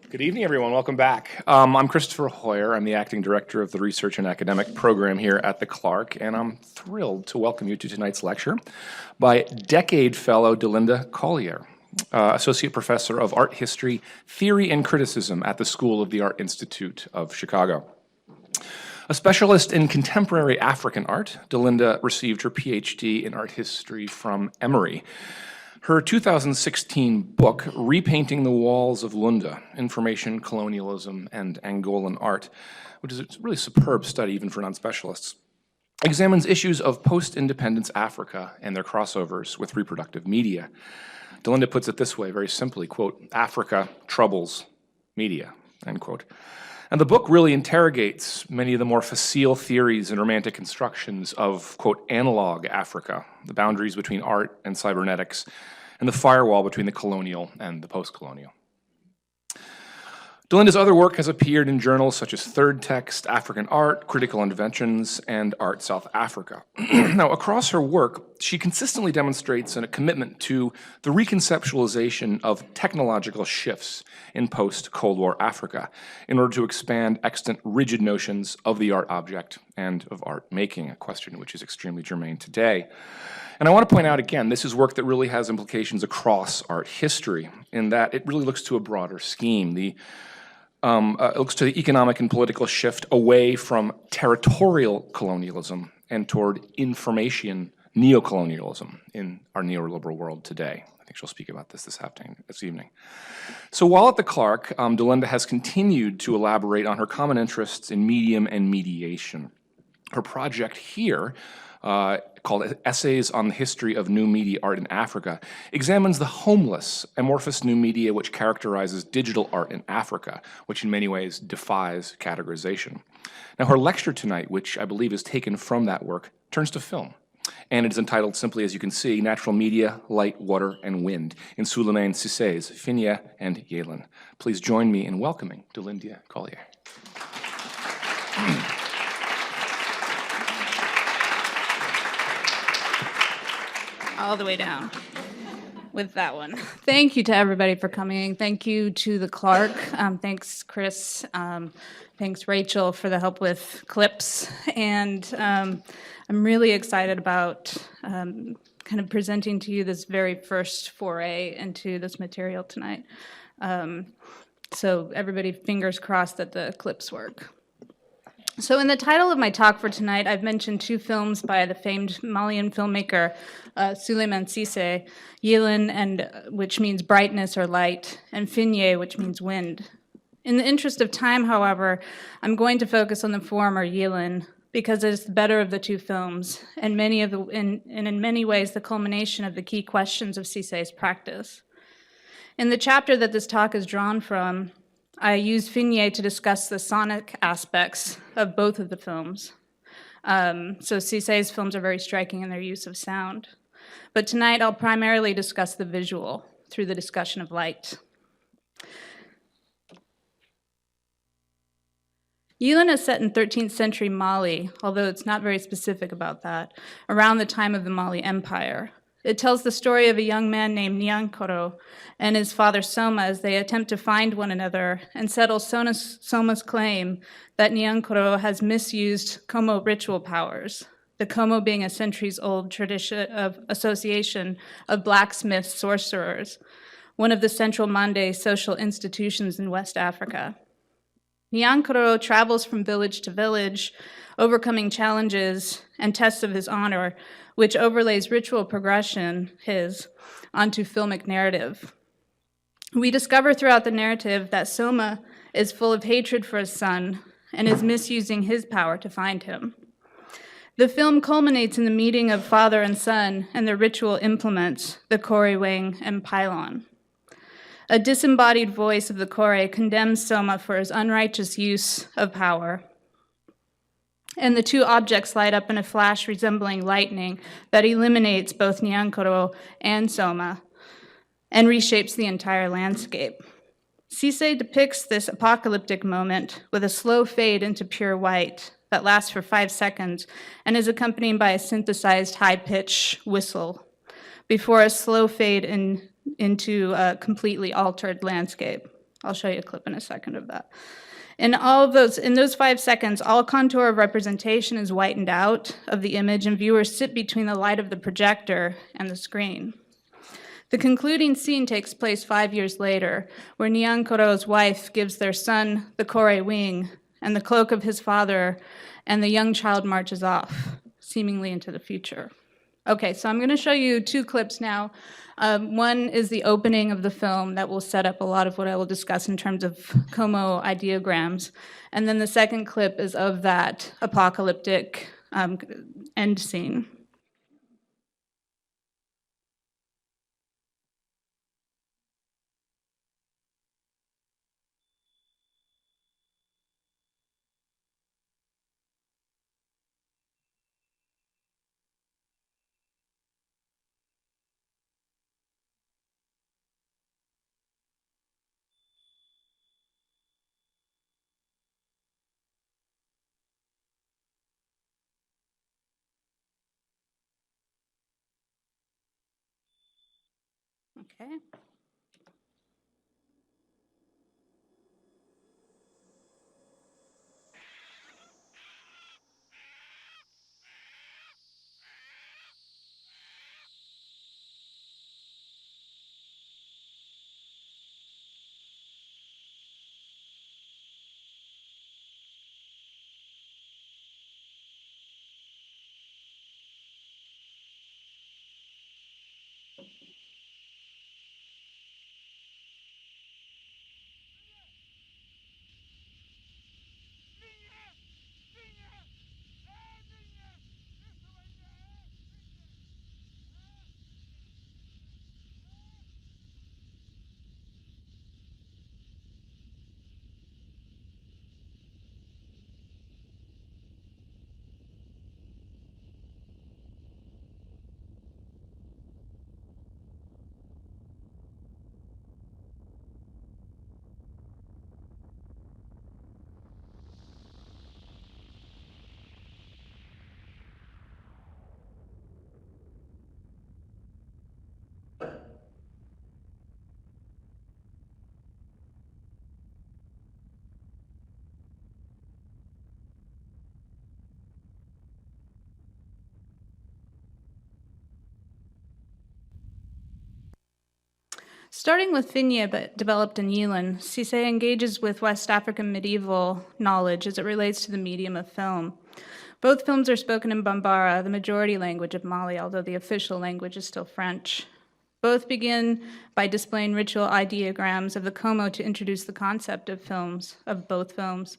Good evening, everyone. Welcome back. I'm Christopher Hoyer. I'm the acting director of the Research and Academic Program here at the Clark, and I'm thrilled to welcome you to tonight's lecture by Decade Fellow Delinda Collier, Associate Professor of Art History, Theory and Criticism at the School of the Art Institute of Chicago. A specialist in contemporary African art, Delinda received her PhD in art history from Emory. Her 2016 book, Repainting the Walls of Lunda, Information, Colonialism, and Angolan Art, which is a really superb study even for non-specialists, examines issues of post-independence Africa and their crossovers with reproductive media. Delinda puts it this way, very simply, quote, Africa troubles media, end quote. And the book really interrogates many of the more facile theories and romantic constructions of, quote, analog Africa, the boundaries between art and cybernetics, and the firewall between the colonial and the post-colonial. Delinda's other work has appeared in journals such as Third Text, African Art, Critical Inventions, and Art South Africa. Now, across her work, she consistently demonstrates a commitment to the reconceptualization of technological shifts in post-Cold War Africa in order to expand extant rigid notions of the art object and of art making, a question which is extremely germane today. And I want to point out again, this is work that really has implications across art history in that it really looks to a broader scheme. It looks to the economic and political shift away from territorial colonialism and toward information neocolonialism in our neoliberal world today. I think she'll speak about this evening. So while at the Clark, Delinda has continued to elaborate on her common interests in medium and mediation. Her project here, called Essays on the History of New Media Art in Africa, examines the homeless, amorphous new media which characterizes digital art in Africa, which in many ways defies categorization. Now, her lecture tonight, which I believe is taken from that work, turns to film. And it is entitled simply, as you can see, Natural Media, Light, Water, and Wind in Souleymane Cissé's Finye and Yeelen. Please join me in welcoming Delinda Collier. All the way down with that one. Thank you to everybody for coming. Thank you to the Clark. Thanks, Chris. Thanks, Rachel, for the help with clips. And I'm really excited about kind of presenting to you this very first foray into this material tonight. So everybody, fingers crossed that the clips work. So in the title of my talk for tonight, I've mentioned two films by the famed Malian filmmaker Souleymane Cissé, Yeelen, which means brightness or light, and Finye, which means wind. In the interest of time, however, I'm going to focus on the former, Yeelen, because it is the better of the two films, and in many ways the culmination of the key questions of Cissé's practice. In the chapter that this talk is drawn from, I use Finye to discuss the sonic aspects of both of the films. So Cissé's films are very striking in their use of sound. But tonight I'll primarily discuss the visual through the discussion of light. Yeelen is set in 13th century Mali, although it's not very specific about that, around the time of the Mali Empire. It tells the story of a young man named Nyankoro and his father Soma as they attempt to find one another and settle Soma's claim that Nyankoro has misused Como ritual powers, the Como being a centuries-old tradition of association of blacksmith sorcerers, one of the central Mande social institutions in West Africa. Nyankoro travels from village to village, overcoming challenges and tests of his honor, which overlays ritual progression, onto filmic narrative. We discover throughout the narrative that Soma is full of hatred for his son and is misusing his power to find him. The film culminates in the meeting of father and son and their ritual implements, the kore wing and pylon. A disembodied voice of the kore condemns Soma for his unrighteous use of power. And the two objects light up in a flash resembling lightning that eliminates both Nyankoro and Soma and reshapes the entire landscape. Cissé depicts this apocalyptic moment with a slow fade into pure white that lasts for 5 seconds and is accompanied by a synthesized high-pitch whistle before a slow fade into a completely altered landscape. I'll show you a clip in a second of that. In those 5 seconds, all contour of representation is whitened out of the image, and viewers sit between the light of the projector and the screen. The concluding scene takes place 5 years later, where Nyankoro's wife gives their son the kore wing and the cloak of his father, and the young child marches off, seemingly into the future. Okay, so I'm going to show you 2 clips now. One is the opening of the film that will set up a lot of what I will discuss in terms of Como ideograms. And then the second clip is of that apocalyptic end scene. Okay. Starting with Finye, but developed in Yeelen, Cissé engages with West African medieval knowledge as it relates to the medium of film. Both films are spoken in Bambara, the majority language of Mali, although the official language is still French. Both begin by displaying ritual ideograms of the Como to introduce the concept of both films.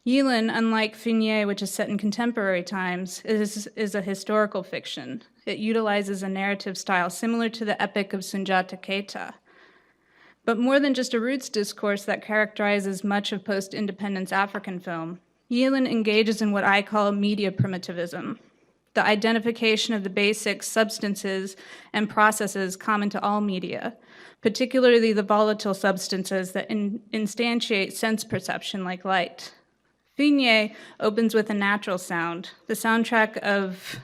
Yeelen, unlike Finye, which is set in contemporary times, is a historical fiction. It utilizes a narrative style similar to the epic of Sunjata Keita. But more than just a roots discourse that characterizes much of post-independence African film, Yeelen engages in what I call media primitivism, the identification of the basic substances and processes common to all media, particularly the volatile substances that instantiate sense perception like light. Finye opens with a natural sound, the soundtrack of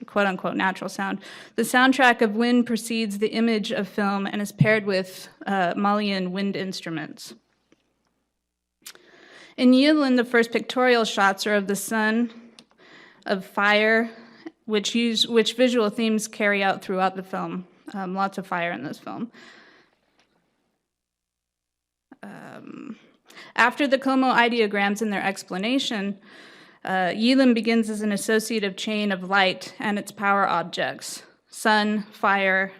quote-unquote natural sound. The soundtrack of wind precedes the image of film and is paired with Malian wind instruments. In Yeelen, the first pictorial shots are of the sun, of fire, which visual themes carry out throughout the film. Lots of fire in this film. After the Como ideograms and their explanation, Yeelen begins as an associative chain of light and its power objects: sun, fire,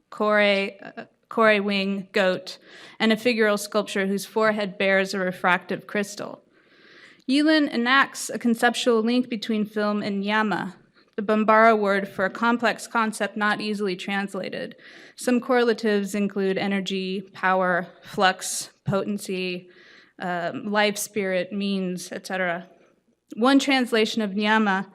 kore wing, goat, and a figural sculpture whose forehead bears a refractive crystal. Yeelen enacts a conceptual link between film and nyama, the Bambara word for a complex concept not easily translated. Some correlatives include energy, power, flux, potency, life, spirit, means, etc. One translation of nyama,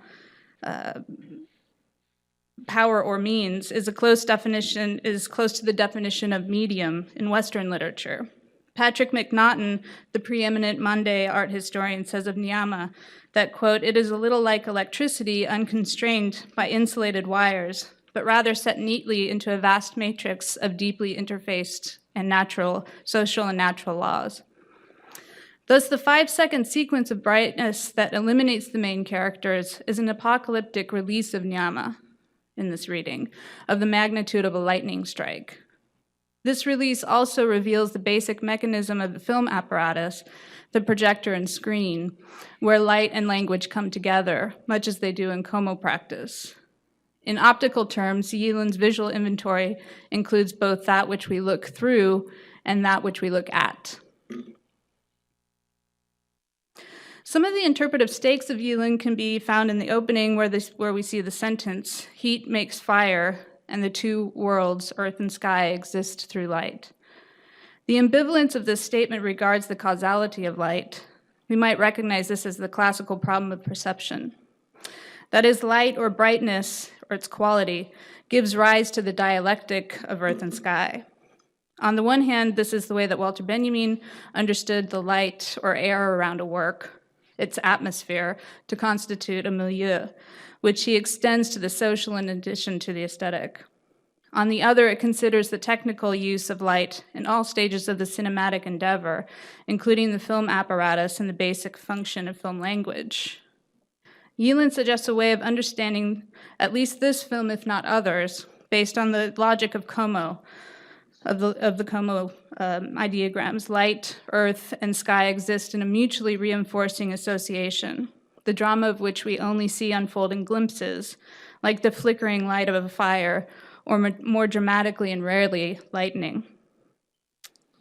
power or means, is close to the definition of medium in Western literature. Patrick McNaughton, the preeminent Mande art historian, says of nyama that, quote, "It is a little like electricity unconstrained by insulated wires, but rather set neatly into a vast matrix of deeply interfaced and natural, social and natural laws. Thus, the 5-second sequence of brightness that eliminates the main characters is an apocalyptic release of Nyama in this reading, of the magnitude of a lightning strike. This release also reveals the basic mechanism of the film apparatus, the projector and screen, where light and language come together, much as they do in Como practice. In optical terms, Yeelen's visual inventory includes both that which we look through and that which we look at. Some of the interpretive stakes of Yeelen can be found in the opening where we see the sentence, "Heat makes fire, and the two worlds, earth and sky, exist through light." The ambivalence of this statement regards the causality of light. We might recognize this as the classical problem of perception. That is, light or brightness, or its quality, gives rise to the dialectic of earth and sky. On the one hand, this is the way that Walter Benjamin understood the light or air around a work, its atmosphere, to constitute a milieu, which he extends to the social in addition to the aesthetic. On the other, it considers the technical use of light in all stages of the cinematic endeavor, including the film apparatus and the basic function of film language. Yeelen suggests a way of understanding at least this film, if not others, based on the logic of Como, of the Como ideograms. Light, earth, and sky exist in a mutually reinforcing association, the drama of which we only see unfold in glimpses, like the flickering light of a fire, or more dramatically and rarely, lightning.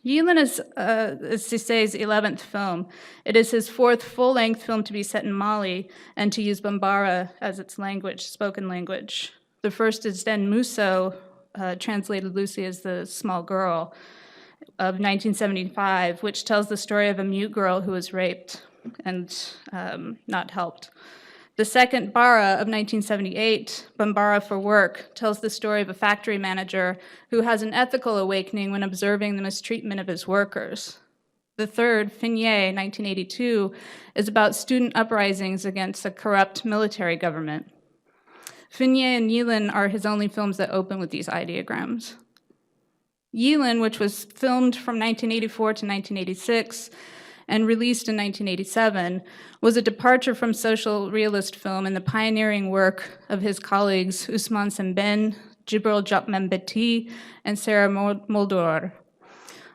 Yeelen is Cissé's 11th film. It is his 4th full-length film to be set in Mali and to use Bambara as its language, spoken language. The first is Den Muso, translated loosely as The Small Girl, of 1975, which tells the story of a mute girl who was raped and not helped. The second, Bara, of 1978, Bambara for Work, tells the story of a factory manager who has an ethical awakening when observing the mistreatment of his workers. The third, Finye, 1982, is about student uprisings against a corrupt military government. Finye and Yeelen are his only films that open with these ideograms. Yeelen, which was filmed from 1984 to 1986, and released in 1987, was a departure from social realist film and the pioneering work of his colleagues Ousmane Sembène, Djibril Diop-Membeti, and Sarah Moldor.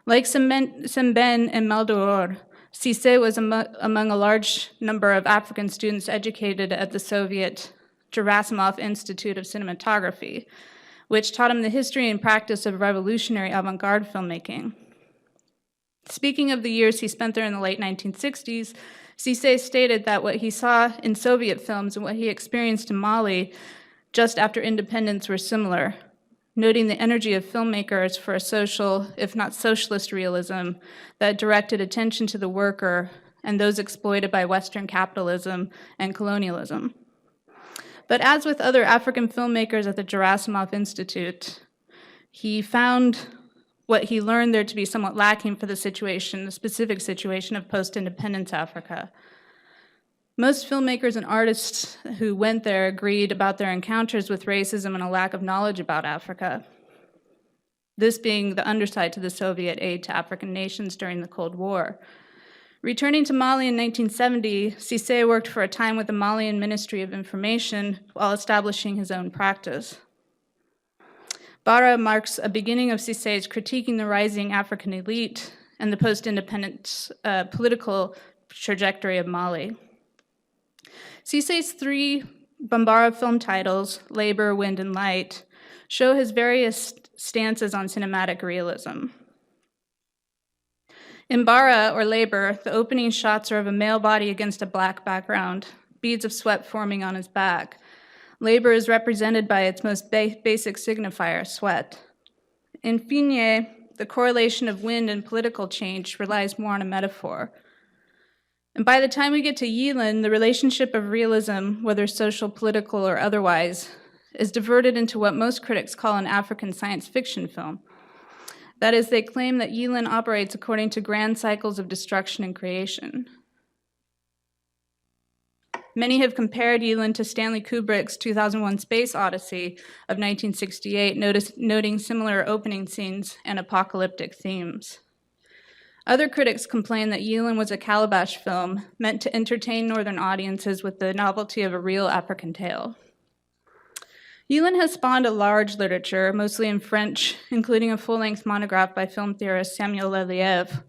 Like Sembène and Moldor, Cissé was among a large number of African students educated at the Soviet Gerasimov Institute of Cinematography, which taught him the history and practice of revolutionary avant-garde filmmaking. Speaking of the years he spent there in the late 1960s, Cissé stated that what he saw in Soviet films and what he experienced in Mali just after independence were similar, noting the energy of filmmakers for a social, if not socialist realism that directed attention to the worker and those exploited by Western capitalism and colonialism. But as with other African filmmakers at the Gerasimov Institute, he found what he learned there to be somewhat lacking for the specific situation of post-independence Africa. Most filmmakers and artists who went there agreed about their encounters with racism and a lack of knowledge about Africa, this being the underside to the Soviet aid to African nations during the Cold War. Returning to Mali in 1970, Cissé worked for a time with the Malian Ministry of Information while establishing his own practice. Bara marks a beginning of Cissé's critiquing the rising African elite and the post-independence political trajectory of Mali. Cissé's 3 Bambara film titles, Labor, Wind, and Light, show his various stances on cinematic realism. In Bara, or Labor, the opening shots are of a male body against a black background, beads of sweat forming on his back. Labor is represented by its most basic signifier, sweat. In Finye, the correlation of wind and political change relies more on a metaphor. And by the time we get to Yeelen, the relationship of realism, whether social, political, or otherwise, is diverted into what most critics call an African science fiction film. That is, they claim that Yeelen operates according to grand cycles of destruction and creation. Many have compared Yeelen to Stanley Kubrick's 2001 Space Odyssey of 1968, noting similar opening scenes and apocalyptic themes. Other critics complain that Yeelen was a calabash film meant to entertain Northern audiences with the novelty of a real African tale. Yeelen has spawned a large literature, mostly in French, including a full-length monograph by film theorist Samuel Leliev.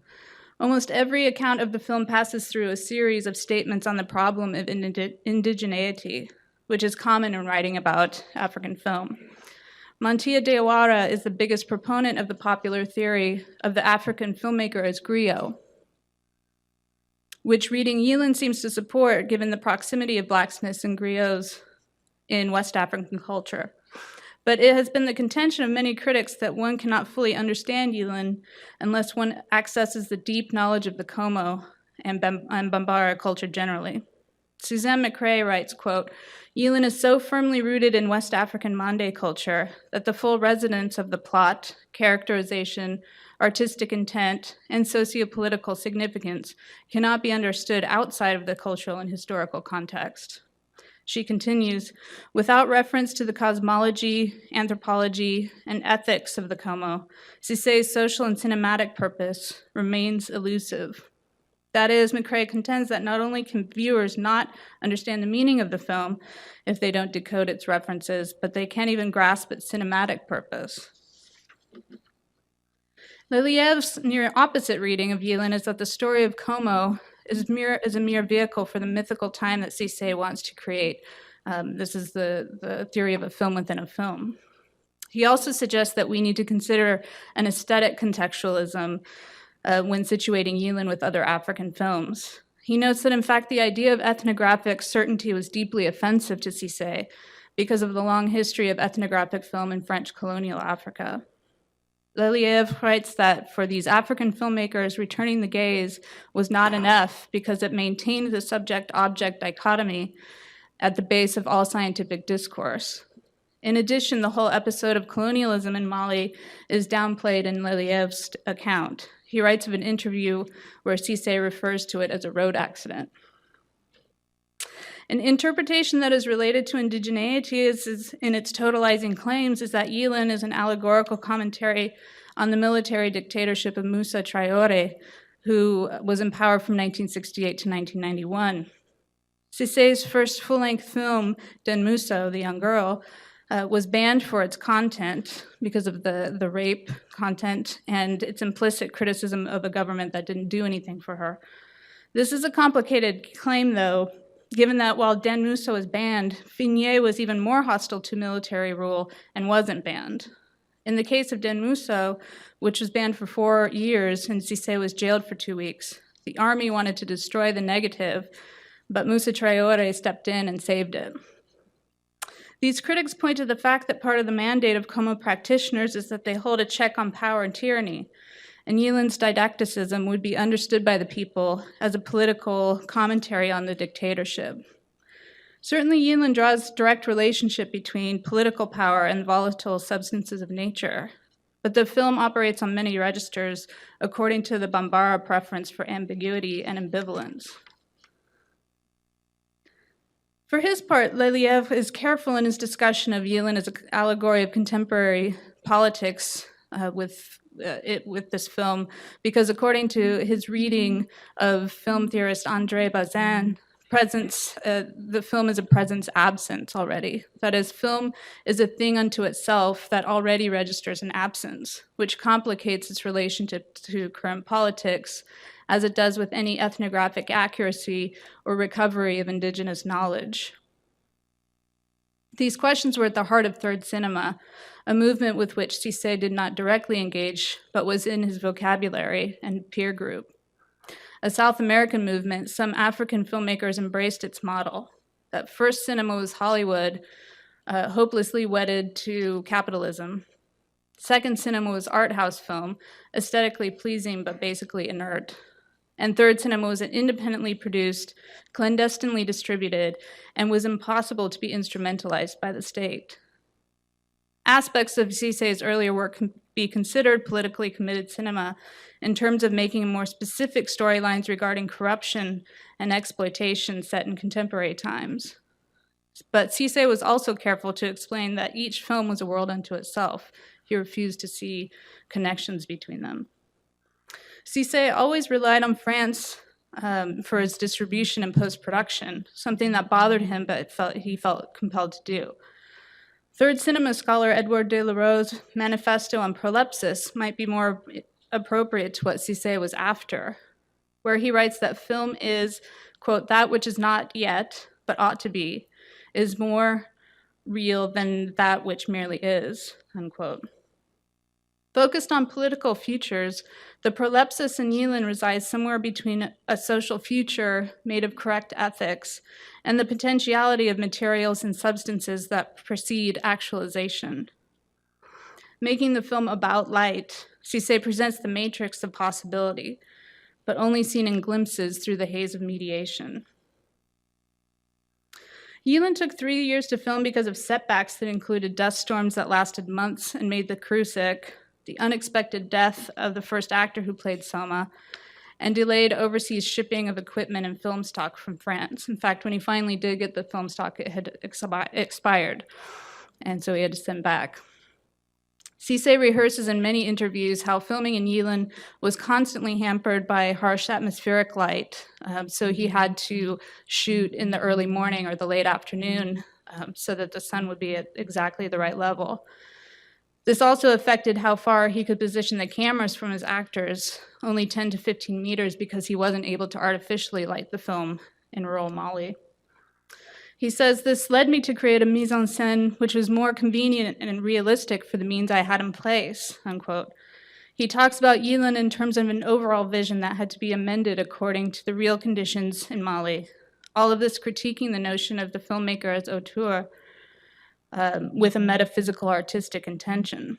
Almost every account of the film passes through a series of statements on the problem of indigeneity, which is common in writing about African film. Mantilla Diawara is the biggest proponent of the popular theory of the African filmmaker as griot, which reading Yeelen seems to support given the proximity of blacksmiths and griots in West African culture. But it has been the contention of many critics that one cannot fully understand Yeelen unless one accesses the deep knowledge of the Como and Bambara culture generally. Suzanne McCrae writes, quote, Yeelen is so firmly rooted in West African Mande culture that the full resonance of the plot, characterization, artistic intent, and sociopolitical significance cannot be understood outside of the cultural and historical context. She continues, without reference to the cosmology, anthropology, and ethics of the Como, Cissé's social and cinematic purpose remains elusive. That is, McCrae contends that not only can viewers not understand the meaning of the film if they don't decode its references, but they can't even grasp its cinematic purpose. Leliev's near opposite reading of Yeelen is that the story of Como is a mere vehicle for the mythical time that Cissé wants to create. This is the theory of a film within a film. He also suggests that we need to consider an aesthetic contextualism when situating Yeelen with other African films. He notes that, in fact, the idea of ethnographic certainty was deeply offensive to Cissé because of the long history of ethnographic film in French colonial Africa. Leliev writes that for these African filmmakers, returning the gaze was not enough because it maintained the subject-object dichotomy at the base of all scientific discourse. In addition, the whole episode of colonialism in Mali is downplayed in Leliev's account. He writes of an interview where Cissé refers to it as a road accident. An interpretation that is related to indigeneity is in its totalizing claims is that Yeelen is an allegorical commentary on the military dictatorship of Moussa Traoré, who was in power from 1968 to 1991. Cissé's first full-length film, Den Moussa, The Young Girl, was banned for its content because of the rape content and its implicit criticism of a government that didn't do anything for her. This is a complicated claim, though, given that while Den Moussa was banned, Finye was even more hostile to military rule and wasn't banned. In the case of Den Moussa, which was banned for 4 years and Cissé was jailed for 2 weeks, the army wanted to destroy the negative, but Moussa Traoré stepped in and saved it. These critics point to the fact that part of the mandate of Como practitioners is that they hold a check on power and tyranny, and Yeelen's didacticism would be understood by the people as a political commentary on the dictatorship. Certainly, Yeelen draws direct relationship between political power and volatile substances of nature, but the film operates on many registers according to the Bambara preference for ambiguity and ambivalence. For his part, Leliev is careful in his discussion of Yeelen as an allegory of contemporary politics with this film, because according to his reading of film theorist André Bazin, the film is a presence absence already. That is, film is a thing unto itself that already registers an absence, which complicates its relationship to current politics, as it does with any ethnographic accuracy or recovery of indigenous knowledge. These questions were at the heart of Third Cinema, a movement with which Cissé did not directly engage, but was in his vocabulary and peer group. A South American movement, some African filmmakers embraced its model. At first, cinema was Hollywood, hopelessly wedded to capitalism. Second, cinema was art house film, aesthetically pleasing but basically inert. And third, cinema was independently produced, clandestinely distributed, and was impossible to be instrumentalized by the state. Aspects of Cissé's earlier work can be considered politically committed cinema in terms of making more specific storylines regarding corruption and exploitation set in contemporary times. But Cissé was also careful to explain that each film was a world unto itself. He refused to see connections between them. Cissé always relied on France for his distribution and post-production, something that bothered him, but he felt compelled to do. Third cinema scholar Edouard Delarose' manifesto on prolepsis might be more appropriate to what Cissé was after, where he writes that film is, quote, that which is not yet, but ought to be, is more real than that which merely is, unquote. Focused on political futures, the prolepsis in Yeelen resides somewhere between a social future made of correct ethics and the potentiality of materials and substances that precede actualization. Making the film about light, Cissé presents the matrix of possibility, but only seen in glimpses through the haze of mediation. Yeelen took 3 years to film because of setbacks that included dust storms that lasted months and made the crew sick, the unexpected death of the first actor who played Selma, and delayed overseas shipping of equipment and film stock from France. In fact, when he finally did get the film stock, it had expired, and so he had to send back. Cissé rehearses in many interviews how filming in Yeelen was constantly hampered by harsh atmospheric light, so he had to shoot in the early morning or the late afternoon so that the sun would be at exactly the right level. This also affected how far he could position the cameras from his actors, only 10 to 15 meters, because he wasn't able to artificially light the film in rural Mali. He says, this led me to create a mise en scène which was more convenient and realistic for the means I had in place, unquote. He talks about Yeelen in terms of an overall vision that had to be amended according to the real conditions in Mali. All of this critiquing the notion of the filmmaker as auteur, with a metaphysical artistic intention.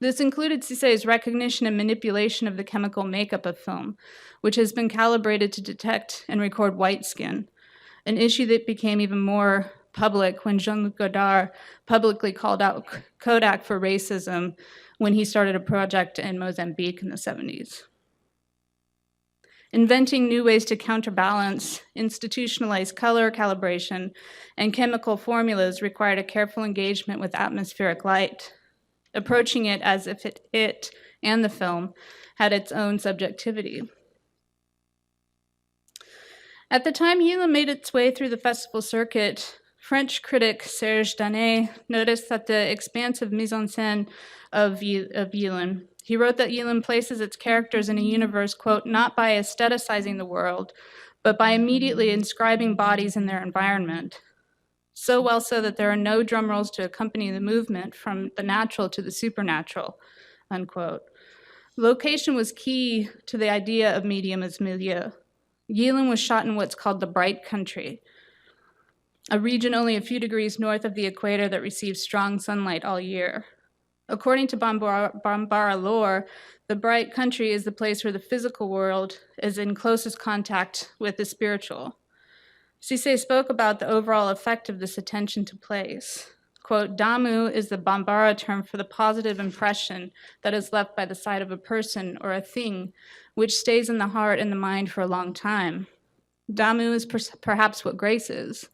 This included Cissé's recognition and manipulation of the chemical makeup of film, which has been calibrated to detect and record white skin, an issue that became even more public when Jean-Luc Godard publicly called out Kodak for racism when he started a project in Mozambique in the 70s. Inventing new ways to counterbalance, institutionalize color calibration, and chemical formulas required a careful engagement with atmospheric light, approaching it as if it and the film had its own subjectivity. At the time Yeelen made its way through the festival circuit, French critic Serge Danet noticed that the expansive mise en scène of Yeelen. He wrote that Yeelen places its characters in a universe, quote, not by aestheticizing the world, but by immediately inscribing bodies in their environment. So well so that there are no drum rolls to accompany the movement from the natural to the supernatural, unquote. Location was key to the idea of medium as milieu. Yeelen was shot in what's called the Bright Country, a region only a few degrees north of the equator that receives strong sunlight all year. According to Bambara lore, the Bright Country is the place where the physical world is in closest contact with the spiritual. Cissé spoke about the overall effect of this attention to place. Quote, Damu is the Bambara term for the positive impression that is left by the side of a person or a thing, which stays in the heart and the mind for a long time. Damu is perhaps what grace is.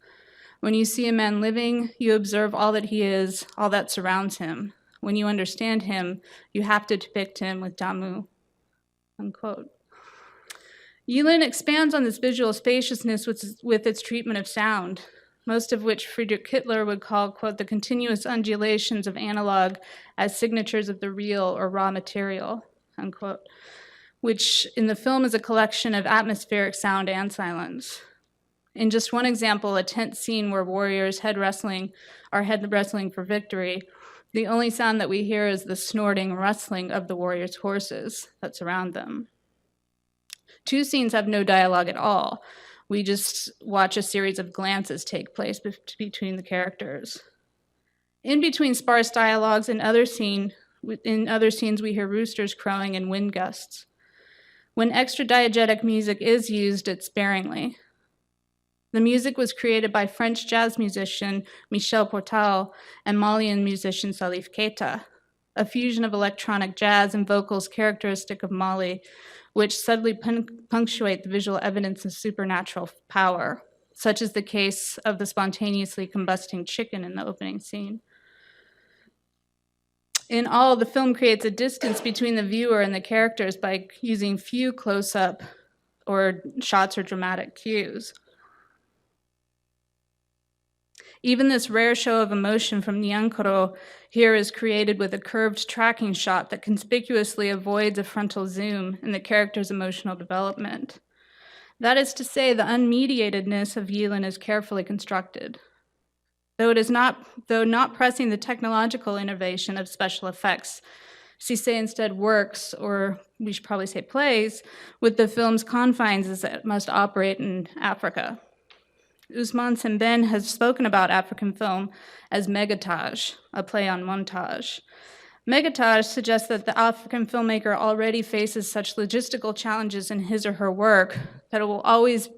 When you see a man living, you observe all that he is, all that surrounds him. When you understand him, you have to depict him with Damu, unquote. Yeelen expands on this visual spaciousness with its treatment of sound, most of which Friedrich Kittler would call, quote, the continuous undulations of analog as signatures of the real or raw material, unquote, which in the film is a collection of atmospheric sound and silence. In just one example, a tense scene where warriors are head wrestling for victory, the only sound that we hear is the snorting, rustling of the warriors' horses that surround them. Two scenes have no dialogue at all. We just watch a series of glances take place between the characters. In between sparse dialogues, in other scenes we hear roosters crowing and wind gusts. When extra diegetic music is used, it's sparingly. The music was created by French jazz musician Michel Portal and Malian musician Salif Keita, a fusion of electronic jazz and vocals characteristic of Mali, which subtly punctuate the visual evidence of supernatural power, such as the case of the spontaneously combusting chicken in the opening scene. In all, the film creates a distance between the viewer and the characters by using few close-up or shots or dramatic cues. Even this rare show of emotion from Nyankoro here is created with a curved tracking shot that conspicuously avoids a frontal zoom in the character's emotional development. That is to say, the unmediatedness of Yeelen is carefully constructed. Though not pressing the technological innovation of special effects, Cissé instead works, or we should probably say plays, with the film's confines as it must operate in Africa. Ousmane Sembène has spoken about African film as megatage, a play on montage. Megatage suggests that the African filmmaker already faces such logistical challenges in his or her work that it will always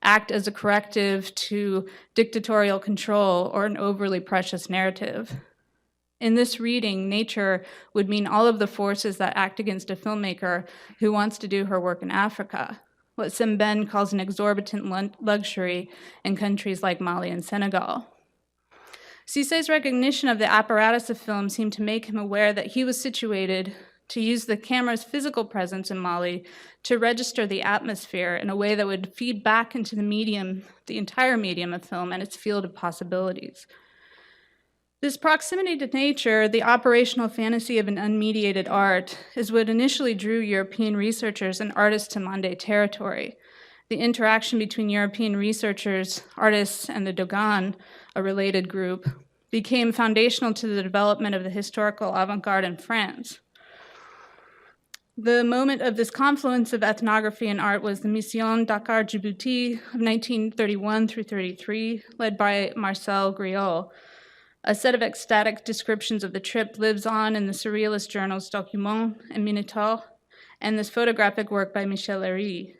act as a corrective to dictatorial control or an overly precious narrative. In this reading, nature would mean all of the forces that act against a filmmaker who wants to do her work in Africa, what Sembène calls an exorbitant luxury in countries like Mali and Senegal. Cissé's recognition of the apparatus of film seemed to make him aware that he was situated to use the camera's physical presence in Mali to register the atmosphere in a way that would feed back into the medium, the entire medium of film and its field of possibilities. This proximity to nature, the operational fantasy of an unmediated art, is what initially drew European researchers and artists to Mande territory. The interaction between European researchers, artists, and the Dogon, a related group, became foundational to the development of the historical avant-garde in France. The moment of this confluence of ethnography and art was the Mission Dakar-Djibouti of 1931 through 33, led by Marcel Griot. A set of ecstatic descriptions of the trip lives on in the surrealist journals Document and Minotaur, and this photographic work by Michel Herry.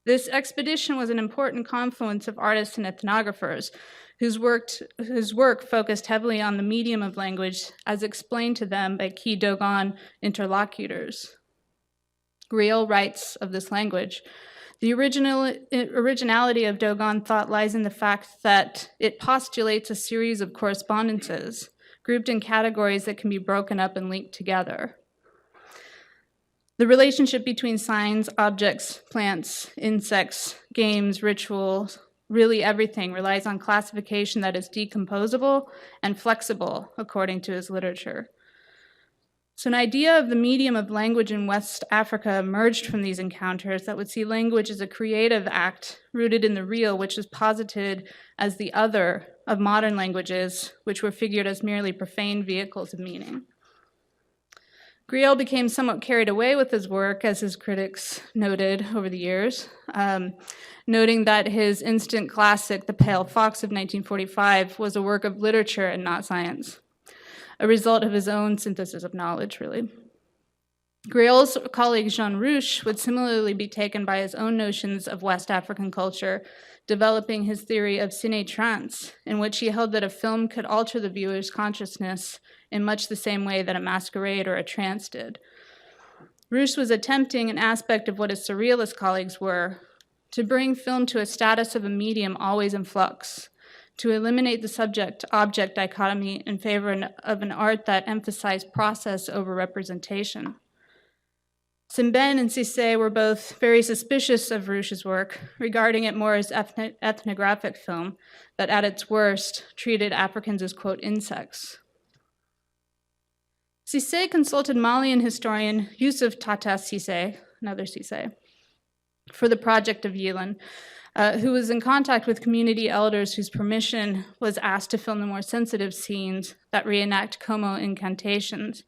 This expedition was an important confluence of artists and ethnographers whose work focused heavily on the medium of language as explained to them by key Dogon interlocutors. Griot writes of this language, "The originality of Dogon thought lies in the fact that it postulates a series of correspondences, grouped in categories that can be broken up and linked together. The relationship between signs, objects, plants, insects, games, rituals, really everything relies on classification that is decomposable and flexible, according to his literature. So an idea of the medium of language in West Africa emerged from these encounters that would see language as a creative act rooted in the real, which is posited as the other of modern languages, which were figured as merely profane vehicles of meaning." Griot became somewhat carried away with his work, as his critics noted over the years, noting that his instant classic, The Pale Fox of 1945, was a work of literature and not science, a result of his own synthesis of knowledge, really. Griot's colleague Jean Rouch would similarly be taken by his own notions of West African culture, developing his theory of ciné-trance, in which he held that a film could alter the viewer's consciousness in much the same way that a masquerade or a trance did. Rouch was attempting an aspect of what his surrealist colleagues were, to bring film to a status of a medium always in flux, to eliminate the subject-object dichotomy in favor of an art that emphasized process over representation. Sembène and Cissé were both very suspicious of Rouch's work, regarding it more as ethnographic film that at its worst treated Africans as, quote, insects. Cissé consulted Malian historian Youssouf Tata Cissé, another Cissé, for the project of Yeelen, who was in contact with community elders whose permission was asked to film the more sensitive scenes that reenact Como incantations.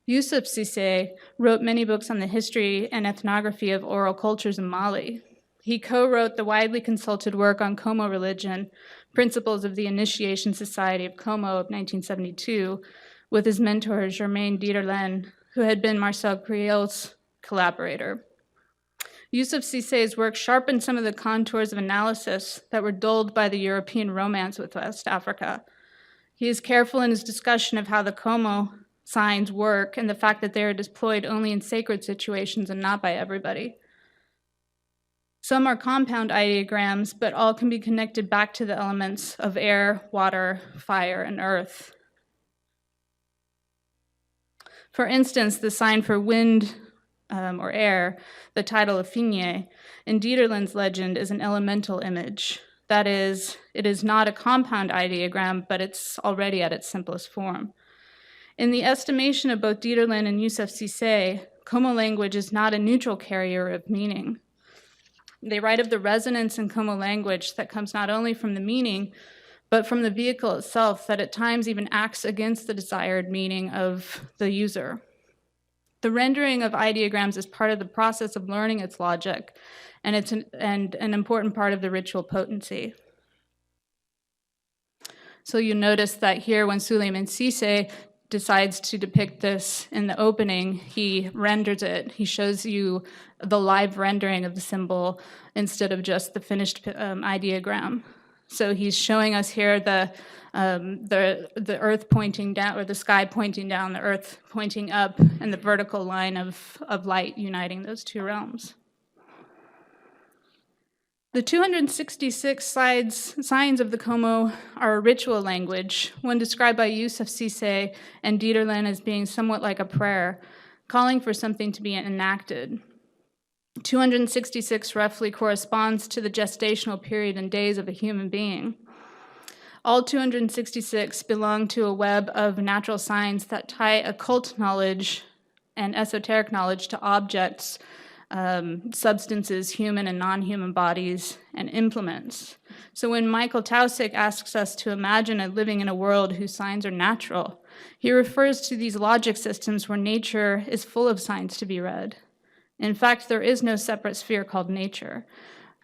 Youssouf Cissé wrote many books on the history and ethnography of oral cultures in Mali. He co-wrote the widely consulted work on Como religion, Principles of the Initiation Society of Como of 1972, with his mentor, Germaine Dieterlen, who had been Marcel Griot's collaborator. Yusuf Cissé's work sharpened some of the contours of analysis that were dulled by the European romance with West Africa. He is careful in his discussion of how the Como signs work and the fact that they are deployed only in sacred situations and not by everybody. Some are compound ideograms, but all can be connected back to the elements of air, water, fire, and earth. For instance, the sign for wind or air, the title of Finye, in Dieterlen's legend is an elemental image. That is, it is not a compound ideogram, but it's already at its simplest form. In the estimation of both Dieterlen and Yusuf Cissé, Como language is not a neutral carrier of meaning. They write of the resonance in Como language that comes not only from the meaning, but from the vehicle itself that at times even acts against the desired meaning of the user. The rendering of ideograms is part of the process of learning its logic, and it's an important part of the ritual potency. So you notice that here when Souleymane Cissé decides to depict this in the opening, he renders it. He shows you the live rendering of the symbol instead of just the finished ideogram. So he's showing us here the earth pointing down, or the sky pointing down, the earth pointing up, and the vertical line of light uniting those two realms. The 266 signs of the Como are a ritual language, one described by Yusuf Cissé and Dieterlen as being somewhat like a prayer, calling for something to be enacted. 266 roughly corresponds to the gestational period and days of a human being. All 266 belong to a web of natural signs that tie occult knowledge and esoteric knowledge to objects, substances, human and non-human bodies, and implements. So when Michael Tausig asks us to imagine living in a world whose signs are natural, he refers to these logic systems where nature is full of signs to be read. In fact, there is no separate sphere called nature,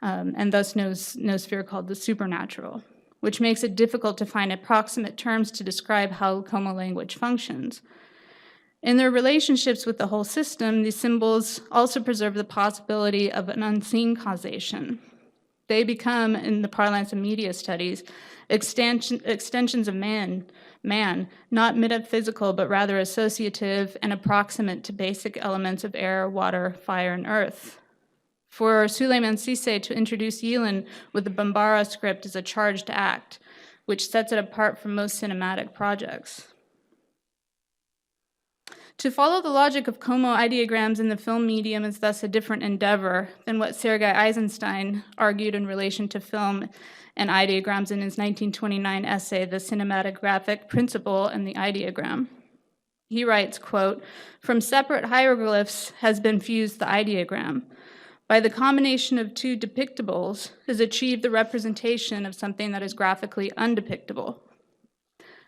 and thus no sphere called the supernatural, which makes it difficult to find approximate terms to describe how Como language functions. In their relationships with the whole system, these symbols also preserve the possibility of an unseen causation. They become, in the parlance of media studies, extensions of man, not metaphysical, but rather associative and approximate to basic elements of air, water, fire, and earth. For Souleymane Cissé to introduce Yeelen with the Bambara script is a charged act, which sets it apart from most cinematic projects. To follow the logic of Como ideograms in the film medium is thus a different endeavor than what Sergei Eisenstein argued in relation to film and ideograms in his 1929 essay, The Cinematographic Principle and the Ideogram. He writes, quote, "From separate hieroglyphs has been fused the ideogram. By the combination of two depictables is achieved the representation of something that is graphically undepictable.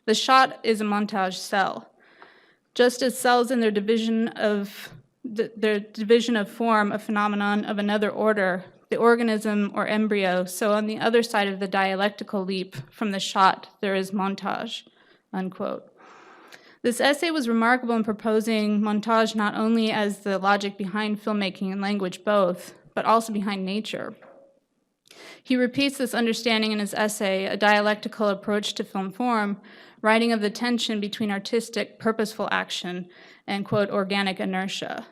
The shot is a montage cell. Just as cells in their division of form a phenomenon of another order, the organism or embryo, so on the other side of the dialectical leap from the shot, there is montage," unquote. This essay was remarkable in proposing montage not only as the logic behind filmmaking and language both, but also behind nature. He repeats this understanding in his essay, A Dialectical Approach to Film Form, writing of the tension between artistic, purposeful action and, quote, organic inertia.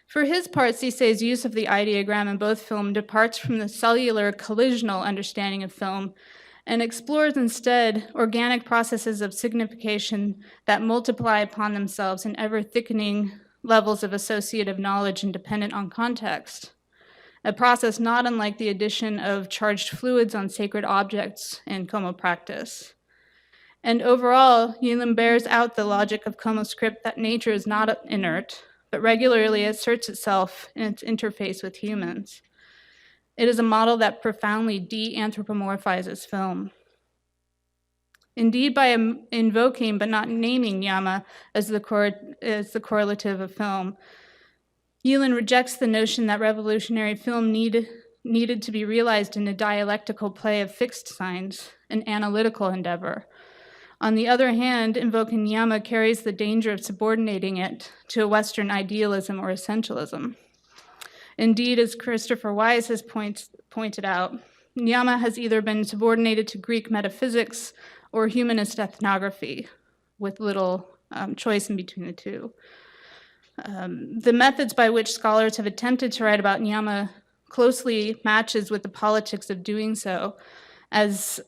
For his part, Cissé's use of the ideogram in both film departs from the cellular collisional understanding of film and explores instead organic processes of signification that multiply upon themselves in ever-thickening levels of associative knowledge and dependent on context. A process not unlike the addition of charged fluids on sacred objects in Como practice. And overall, Yeelen bears out the logic of Como script that nature is not inert, but regularly asserts itself in its interface with humans. It is a model that profoundly de-anthropomorphizes film. Indeed, by invoking but not naming Nyama as the correlative of film, Yeelen rejects the notion that revolutionary film needed to be realized in a dialectical play of fixed signs, an analytical endeavor. On the other hand, invoking Nyama carries the danger of subordinating it to a Western idealism or essentialism. Indeed, as Christopher Wise has pointed out, Nyama has either been subordinated to Greek metaphysics or humanist ethnography, with little choice in between the two. The methods by which scholars have attempted to write about Nyama closely matches with the politics of doing so, as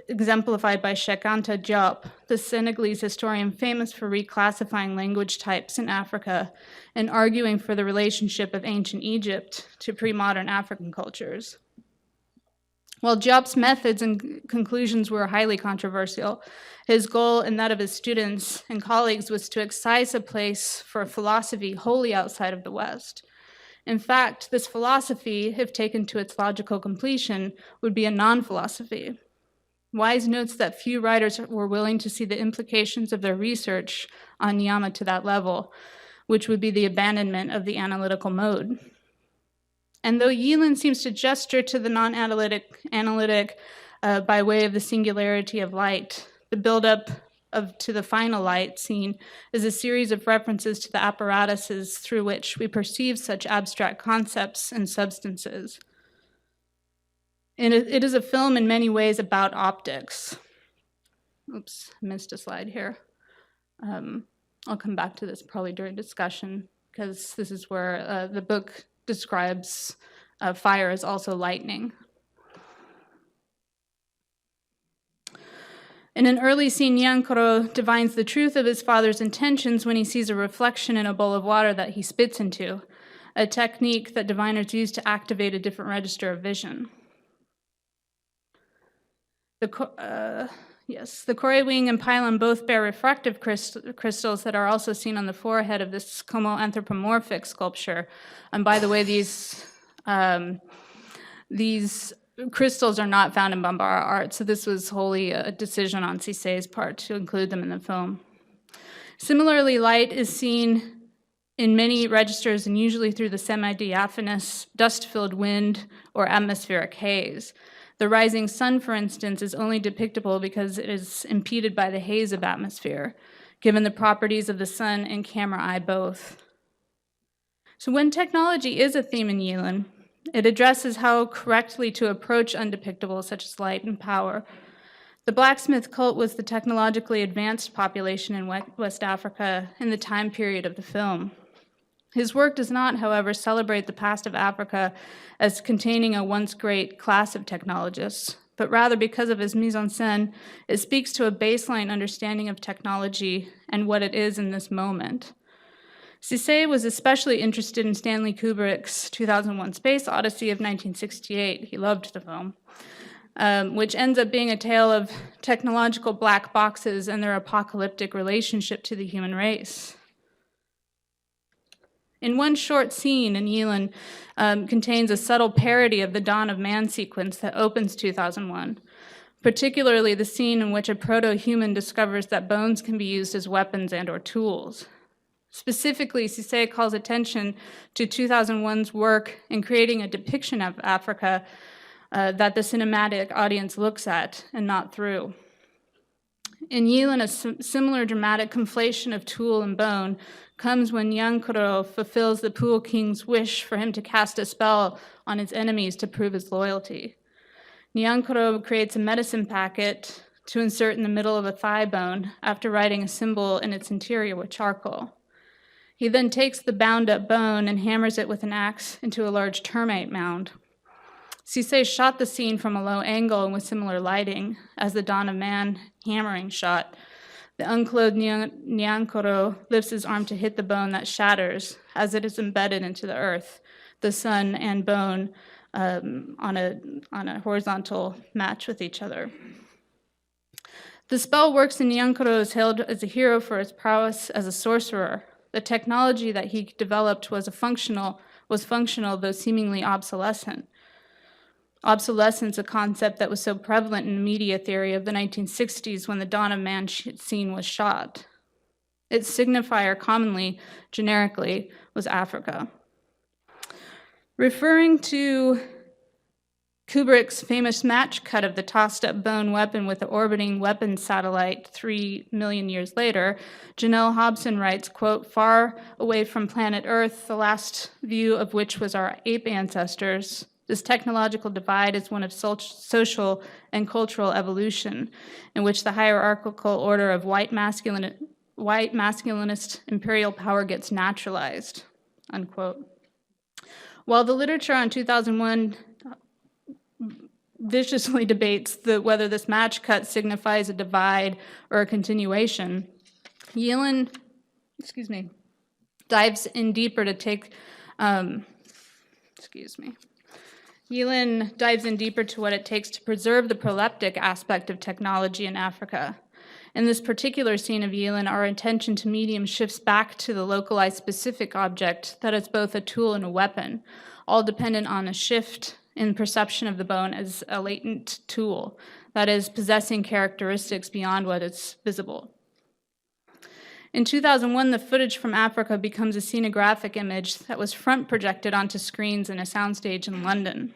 exemplified by Cheikh Anta Diop, the Senegalese historian famous for reclassifying language types in Africa and arguing for the relationship of ancient Egypt to pre-modern African cultures. While Diop's methods and conclusions were highly controversial, his goal and that of his students and colleagues was to excise a place for a philosophy wholly outside of the West. In fact, this philosophy, if taken to its logical completion, would be a non-philosophy. Wise notes that few writers were willing to see the implications of their research on Nyama to that level, which would be the abandonment of the analytical mode. And though Yeelen seems to gesture to the non-analytic by way of the singularity of light, the buildup to the final light scene is a series of references to the apparatuses through which we perceive such abstract concepts and substances. And it is a film in many ways about optics. Oops, I missed a slide here. I'll come back to this probably during discussion, because this is where the book describes fire as also lightning. In an early scene, Nyankoro divines the truth of his father's intentions when he sees a reflection in a bowl of water that he spits into, a technique that diviners use to activate a different register of vision. The Corée wing and pylon both bear refractive crystals that are also seen on the forehead of this como-anthropomorphic sculpture. And by the way, these crystals are not found in Bambara art, so this was wholly a decision on Cissé's part to include them in the film. Similarly, light is seen in many registers and usually through the semi-diaphanous, dust-filled wind or atmospheric haze. The rising sun, for instance, is only depictable because it is impeded by the haze of atmosphere, given the properties of the sun and camera eye both. So when technology is a theme in Yeelen, it addresses how correctly to approach undepictables such as light and power. The blacksmith cult was the technologically advanced population in West Africa in the time period of the film. His work does not, however, celebrate the past of Africa as containing a once great class of technologists, but rather because of his mise en scène, it speaks to a baseline understanding of technology and what it is in this moment. Cissé was especially interested in Stanley Kubrick's 2001: Space Odyssey of 1968. He loved the film, which ends up being a tale of technological black boxes and their apocalyptic relationship to the human race. In one short scene in Yeelen contains a subtle parody of the Dawn of Man sequence that opens 2001, particularly the scene in which a proto-human discovers that bones can be used as weapons and or tools. Specifically, Cissé calls attention to 2001's work in creating a depiction of Africa that the cinematic audience looks at and not through. In Yeelen, a similar dramatic conflation of tool and bone comes when Nyankoro fulfills the Pool King's wish for him to cast a spell on his enemies to prove his loyalty. Nyankoro creates a medicine packet to insert in the middle of a thigh bone after writing a symbol in its interior with charcoal. He then takes the bound-up bone and hammers it with an axe into a large termite mound. Cissé shot the scene from a low angle and with similar lighting as the Dawn of Man hammering shot. The unclothed Nyankoro lifts his arm to hit the bone that shatters as it is embedded into the earth, the sun and bone on a horizontal match with each other. The spell works, and Nyankoro is hailed as a hero for his prowess as a sorcerer. The technology that he developed was functional, though seemingly obsolescent. Obsolescence, a concept that was so prevalent in the media theory of the 1960s when the Dawn of Man scene was shot. Its signifier commonly, generically, was Africa. Referring to Kubrick's famous match cut of the tossed-up bone weapon with the orbiting weapons satellite 3 million years later, Janelle Hobson writes, quote, "Far away from planet Earth, the last view of which was our ape ancestors, this technological divide is one of social and cultural evolution, in which the hierarchical order of white masculinist imperial power gets naturalized," unquote. While the literature on 2001 viciously debates whether this match cut signifies a divide or a continuation, Yeelen, dives in deeper to Yeelen dives in deeper to what it takes to preserve the proleptic aspect of technology in Africa. In this particular scene of Yeelen, our attention to medium shifts back to the localized specific object that is both a tool and a weapon, all dependent on a shift in perception of the bone as a latent tool, that is, possessing characteristics beyond what is visible. In 2001, the footage from Africa becomes a scenographic image that was front projected onto screens in a soundstage in London.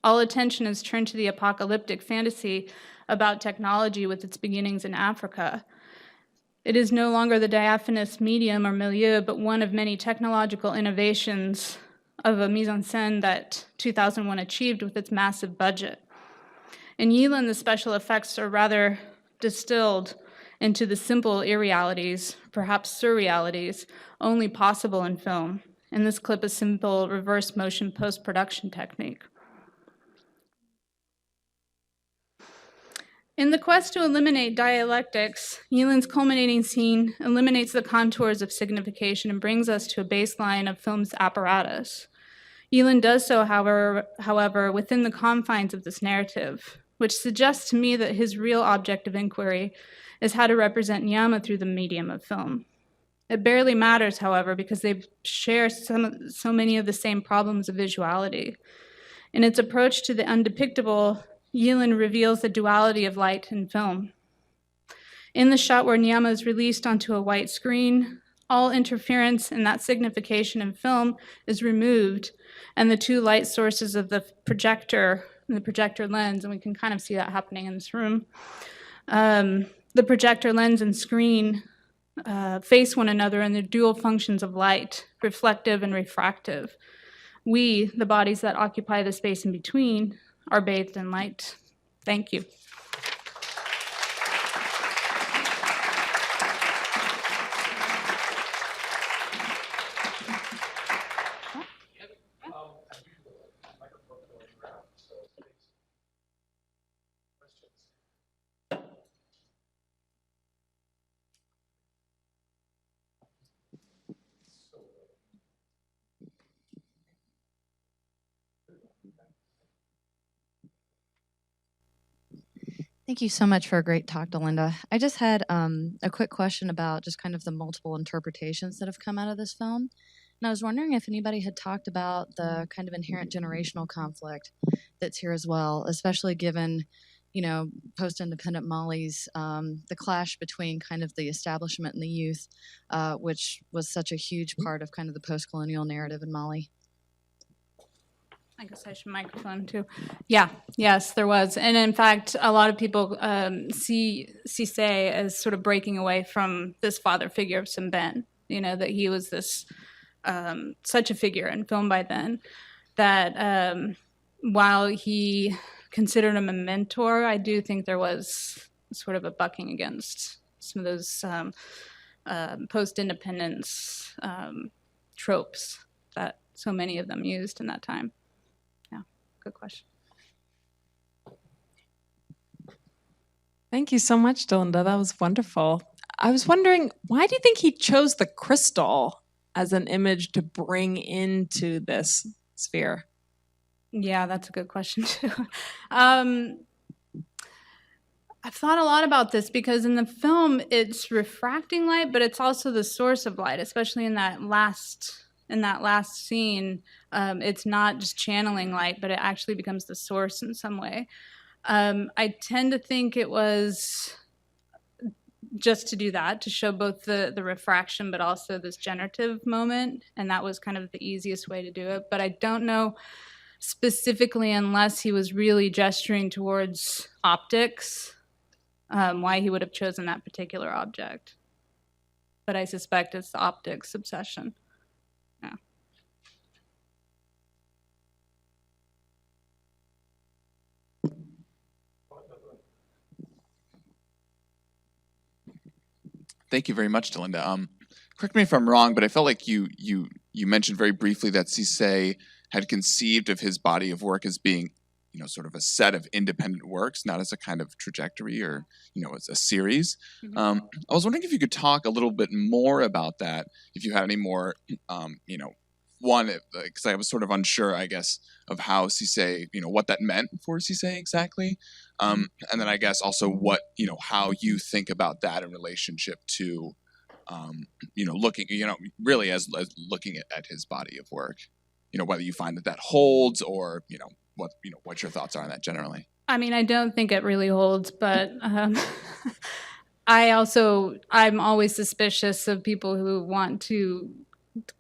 All attention is turned to the apocalyptic fantasy about technology with its beginnings in Africa. It is no longer the diaphanous medium or milieu, but one of many technological innovations of a mise-en-scène that 2001 achieved with its massive budget. In Yeelen, the special effects are rather distilled into the simple irrealities, perhaps surrealities, only possible in film. In this clip, a simple reverse motion post-production technique. In the quest to eliminate dialectics, Yeelen's culminating scene eliminates the contours of signification and brings us to a baseline of film's apparatus. Yeelen does so, however, within the confines of this narrative, which suggests to me that his real object of inquiry is how to represent Nyama through the medium of film. It barely matters, however, because they share so many of the same problems of visuality. In its approach to the undepictable, Yeelen reveals the duality of light in film. In the shot where Nyama is released onto a white screen, all interference and that signification in film is removed, and the two light sources of the projector and the projector lens, and we can kind of see that happening in this room, the projector lens and screen face one another in the dual functions of light, reflective and refractive. We, the bodies that occupy the space in between, are bathed in light. Thank you. Thank you so much for a great talk, Delinda. I just had a quick question about just kind of the multiple interpretations that have come out of this film. And I was wondering if anybody had talked about the kind of inherent generational conflict that's here as well, especially given, you know, post-independent Mali's, the clash between kind of the establishment and the youth, which was such a huge part of kind of the post-colonial narrative in Mali. I guess I should microphone too. Yeah, yes, there was. And in fact, a lot of people see Cissé as sort of breaking away from this father figure of Simben, you know, that he was this, such a figure in film by then, that while he considered him a mentor, I do think there was sort of a bucking against some of those post-independence tropes that so many of them used in that time. Good question. Thank you so much, Delinda. That was wonderful. I was wondering, why do you think he chose the crystal as an image to bring into this sphere? Yeah, that's a good question too. I've thought a lot about this because in the film it's refracting light, but it's also the source of light, especially in that last scene. It's not just channeling light, but it actually becomes the source in some way. I tend to think it was just to do that, to show both the refraction, but also this generative moment, and that was kind of the easiest way to do it. But I don't know specifically, unless he was really gesturing towards optics, why he would have chosen that particular object. But I suspect it's the optics obsession. Yeah. Thank you very much, Delinda. Correct me if I'm wrong, but I felt like you mentioned very briefly that Cissé had conceived of his body of work as being, sort of a set of independent works, not as a kind of trajectory or, as a series. I was wondering if you could talk a little bit more about that, if you had any more, one, because I was sort of unsure, I guess, of how Cissé, what that meant for Cissé exactly. And then I guess also what, how you think about that in relationship to, looking, really as looking at his body of work, whether you find that holds or, what your thoughts are on that generally. I mean, I don't think it really holds, but I'm always suspicious of people who want to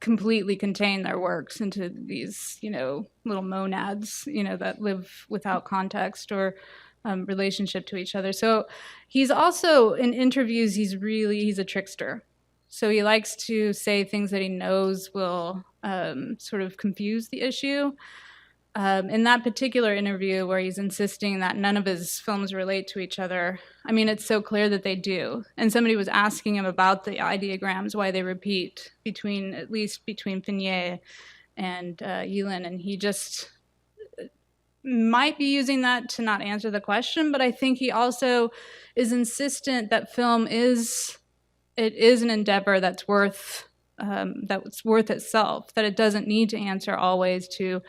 completely contain their works into these, little monads, that live without context or relationship to each other. So he's also, in interviews, he's a trickster. So he likes to say things that he knows will sort of confuse the issue. In that particular interview where he's insisting that none of his films relate to each other, I mean, it's so clear that they do. And somebody was asking him about the ideograms, why they repeat at least between Finye and Yeelen, and he just might be using that to not answer the question, but I think he also is insistent that film is an endeavor that's worth itself, that it doesn't need to answer always to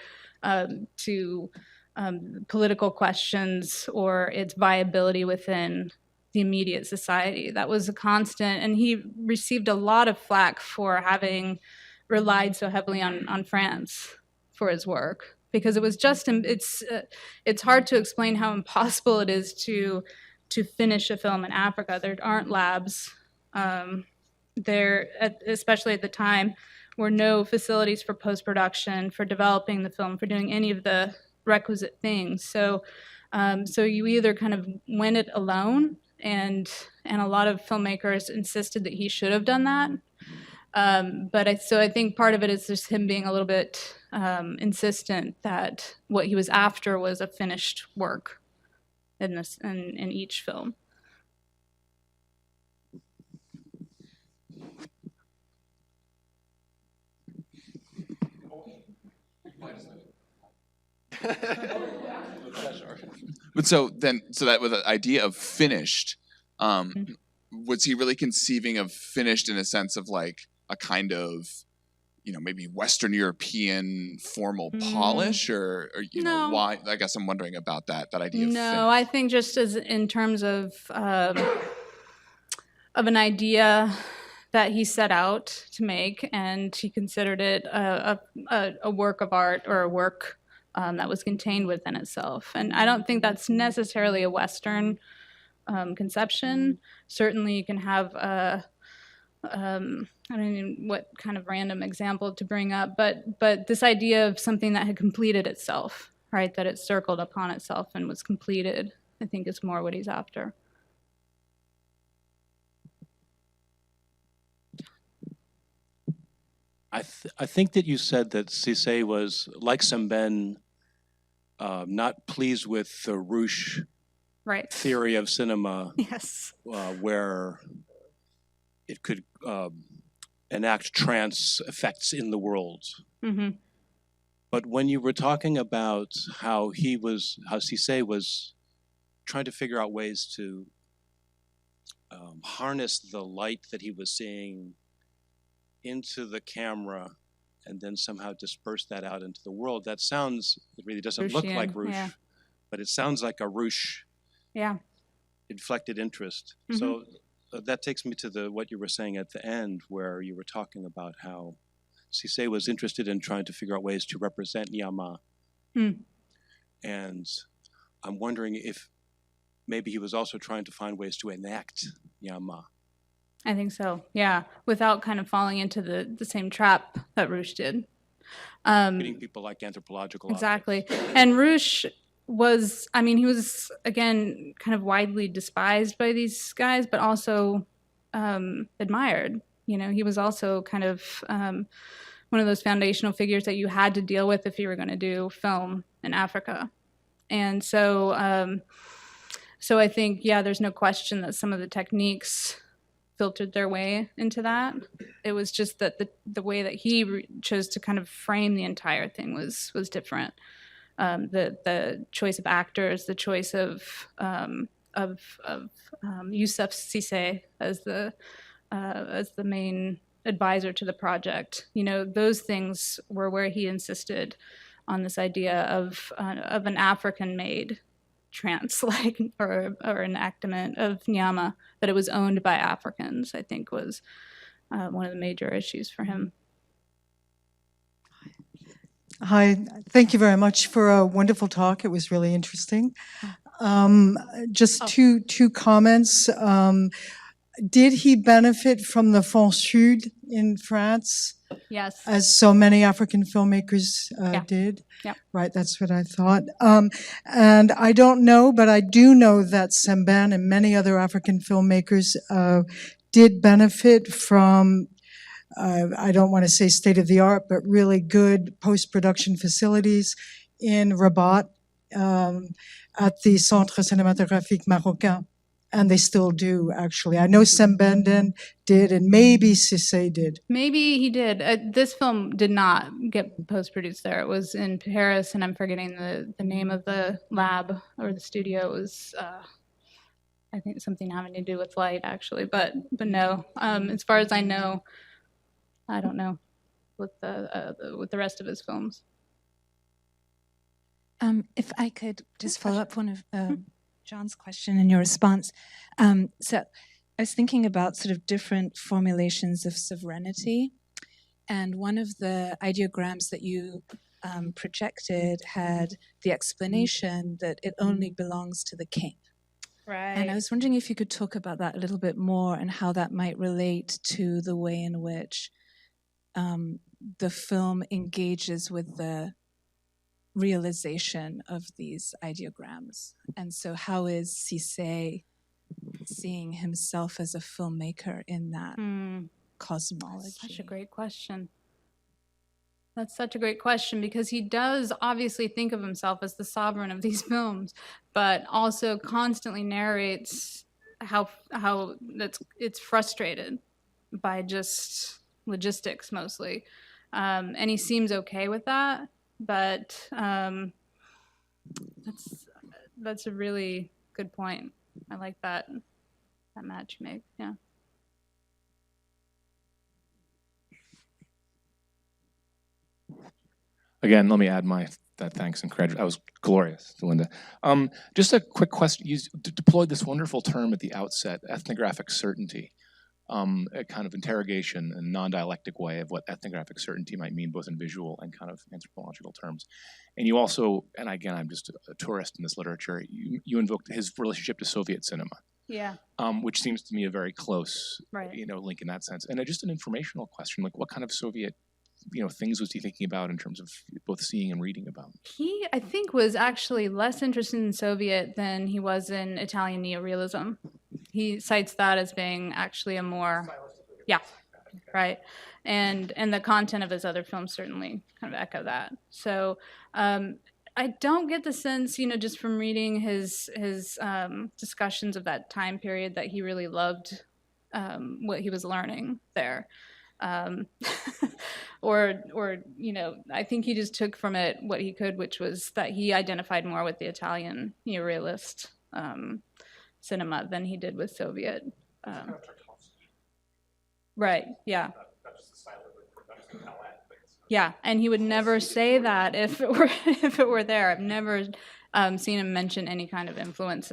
political questions or its viability within the immediate society. That was a constant, and he received a lot of flack for having relied so heavily on France for his work, because it was just it's hard to explain how impossible it is to finish a film in Africa. There aren't labs. Especially at the time, were no facilities for post-production, for developing the film, for doing any of the requisite things. So you either kind of went it alone, and a lot of filmmakers insisted that he should have done that. So I think part of it is just him being a little bit insistent that what he was after was a finished work in each film. But so that with the idea of finished, was he really conceiving of finished in a sense of like a kind of, maybe Western European formal polish, or No. Why? I guess I'm wondering about that idea. No, of I think just as in terms of an idea that he set out to make, and he considered it a work of art, or a work that was contained within itself. And I don't think that's necessarily a Western conception. Certainly you can have I don't know what kind of random example to bring up, but this idea of something that had completed itself, right, that it circled upon itself and was completed, I think is more what he's after. I think that you said that Cissé was, like Sembène, not pleased with the Rouge Right. theory of cinema, Yes. where it could enact trance effects in the world. Mm-hmm. But when you were talking about how Cissé was trying to figure out ways to harness the light that he was seeing into the camera and then somehow disperse that out into the world, it really doesn't look like Rouge, yeah. but it sounds like a Rouge Yeah. inflected interest. Mm-hmm. So that takes me to what you were saying at the end, where you were talking about how Cissé was interested in trying to figure out ways to represent Nyama. And I'm wondering if maybe he was also trying to find ways to enact Nyama. I think so, yeah, without kind of falling into the same trap that Rouge did. Treating people like anthropological Exactly. objects. And Rush was, I mean, he was, again, kind of widely despised by these guys, but also admired. You know, he was also kind of one of those foundational figures that you had to deal with if you were going to do film in Africa. And so, so I think, yeah, there's no question that some of the techniques filtered their way into that. It was just that the way that he chose to kind of frame the entire thing was different. The choice of actors, the choice of Youssef Cissé as the main advisor to the project. You know, those things were where he insisted on this idea of an African-made trance, like or enactment of Nyama, that it was owned by Africans. I think was one of the major issues for him. Hi, thank you very much for a wonderful talk. It was really interesting. Just two comments. Did he benefit from the Fonds Sud in France, Yes. as so many African filmmakers did? Yeah. Right, that's what I thought. And I don't know, but I do know that Sembène and many other African filmmakers did benefit from I don't want to say state-of-the-art, but really good post-production facilities in Rabat at the Centre Cinématographique Marocain. And they still do, actually. I know Sembène did, and maybe Cissé did. Maybe he did. This film did not get post-produced there. It was in Paris, and I'm forgetting the name of the lab or the studio. It was, I think, something having to do with light, actually. But no, as far as I know, I don't know with the rest of his films. If I could just follow up one of John's question and your response. So I was thinking about sort of different formulations of sovereignty, and one of the ideograms that you projected had the explanation that it only belongs to the king. Right. And I was wondering if you could talk about that a little bit more and how that might relate to the way in which the film engages with the realization of these ideograms. And so how is Cissé seeing himself as a filmmaker in that cosmology? That's such a great question. That's such a great question, because he does obviously think of himself as the sovereign of these films, but also constantly narrates how it's frustrated by just logistics mostly. And he seems okay with that, but that's a really good point. I like that match you make. Yeah. Again, let me add that thanks and credit. That was glorious, Delinda. Just a quick question. You deployed this wonderful term at the outset, ethnographic certainty, a kind of interrogation and non-dialectic way of what ethnographic certainty might mean, both in visual and kind of anthropological terms. And you also, and again, I'm just a tourist in this literature, you invoked his relationship to Soviet cinema. Yeah. Which seems to me a very close, right. Link in that sense. And just an informational question, like what kind of Soviet things was he thinking about in terms of both seeing and reading about? He, I think, was actually less interested in Soviet than he was in Italian neorealism. He cites that as being actually a more, yeah, right. And the content of his other films certainly kind of echo that. So I don't get the sense, just from reading his discussions of that time period, that he really loved what he was learning there. Or I think he just took from it what he could, which was that he identified more with the Italian neorealist cinema than he did with Soviet. Right, yeah. Yeah, and he would never say that if it were there. I've never seen him mention any kind of influence,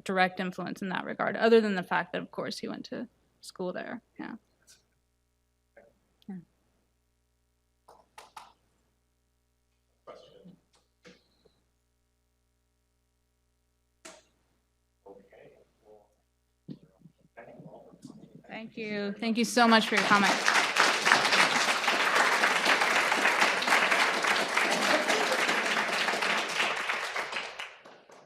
direct influence in that regard, other than the fact that, of course, he went to school there. Yeah. Thank you. Thank you so much for your comment.